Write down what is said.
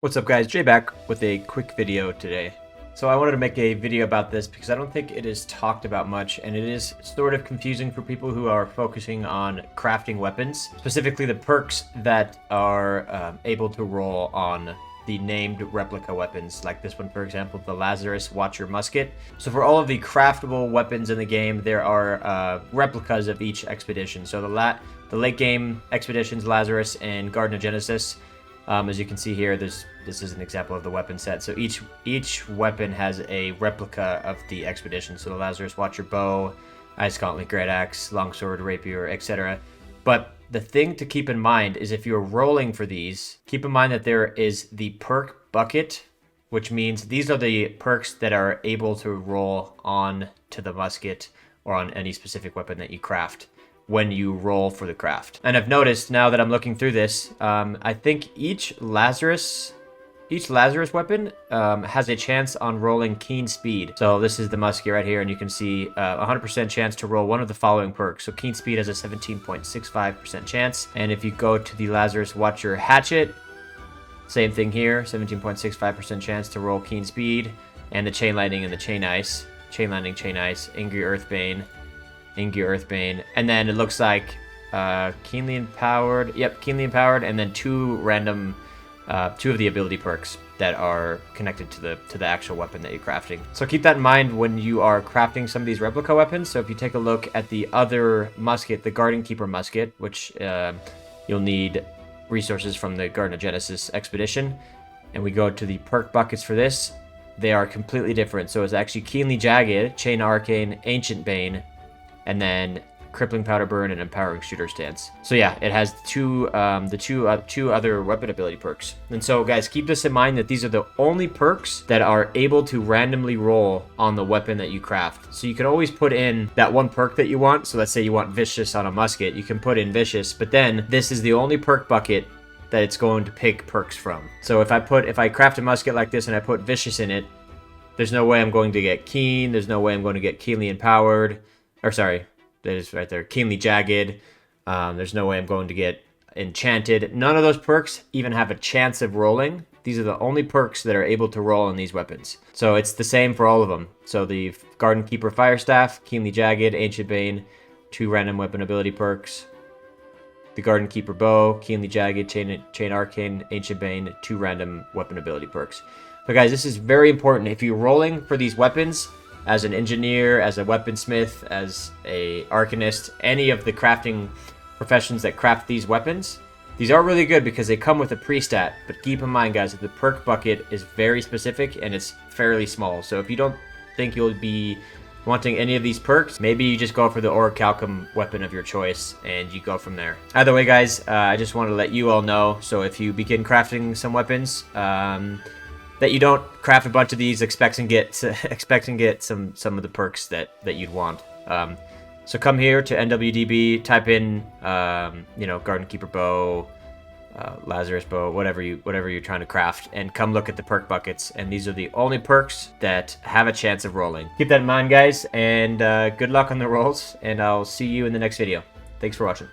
What's up guys, Jay back with a quick video today. So I wanted to make a video about this because I don't think it is talked about much, and it is sort of confusing for people who are focusing on crafting weapons, specifically the perks that are able to roll on the named replica weapons, like this one for example, the Lazarus Watcher Musket. So for all of the craftable weapons in the game, there are replicas of each expedition. So the late game expeditions, Lazarus and Garden of Genesis. As you can see here, this is an example of the weapon set. So each weapon has a replica of the expedition. So the Lazarus Watcher Bow, Ice Gauntlet, Great Axe, Longsword, Rapier, etc. But the thing to keep in mind is if you're rolling for these, keep in mind that there is the perk bucket, which means these are the perks that are able to roll on to the musket or on any specific weapon that you craft when you roll for the craft. And I've noticed now that I'm looking through this, I think each Lazarus weapon has a chance on rolling Keen Speed. So this is the musket right here, and you can see 100% chance to roll one of the following perks. So Keen Speed has a 17.65% chance. And if you go to the Lazarus Watcher Hatchet, same thing here, 17.65% chance to roll Keen Speed. And the Chain Lightning and the Chain Ice. Chain Lightning, Chain Ice, Angry Earthbane, and then it looks like keenly empowered. Yep, keenly empowered, and then two of the ability perks that are connected to the actual weapon that you're crafting. So keep that in mind when you are crafting some of these replica weapons. So if you take a look at the other musket, the Garden Keeper musket, which you'll need resources from the Garden of Genesis expedition, and we go to the perk buckets for this, they are completely different. So it's actually Keenly Jagged, Chain Arcane, Ancient Bane, and then Crippling Powder Burn and Empowering Shooter Stance. So yeah, it has two other weapon ability perks. And so guys, keep this in mind that these are the only perks that are able to randomly roll on the weapon that you craft. So you can always put in that one perk that you want. So let's say you want Vicious on a musket, you can put in Vicious, but then this is the only perk bucket that it's going to pick perks from. So if I craft a musket like this and I put Vicious in it, there's no way I'm going to get Keen, there's no way I'm going to get Keenly Empowered, or sorry, that is right there, Keenly Jagged. There's no way I'm going to get Enchanted. None of those perks even have a chance of rolling. These are the only perks that are able to roll on these weapons. So it's the same for all of them. So the Garden Keeper Firestaff, Keenly Jagged, Ancient Bane, two random weapon ability perks. The Garden Keeper Bow, Keenly Jagged, Chain Arcane, Ancient Bane, two random weapon ability perks. So guys, this is very important. If you're rolling for these weapons, as an engineer, as a weaponsmith, as a arcanist, any of the crafting professions that craft these weapons, these are really good because they come with a pre-stat. But keep in mind, guys, that the perk bucket is very specific and it's fairly small. So if you don't think you'll be wanting any of these perks, maybe you just go for the Orichalcum weapon of your choice and you go from there. Either way, guys, I just want to let you all know. So if you begin crafting some weapons, that you don't craft a bunch of these expecting to get some of the perks that you'd want. So come here to NWDB, type in Garden Keeper Bow, Lazarus Bow, whatever you're trying to craft, and come look at the perk buckets. And these are the only perks that have a chance of rolling. Keep that in mind, guys, and good luck on the rolls. And I'll see you in the next video. Thanks for watching.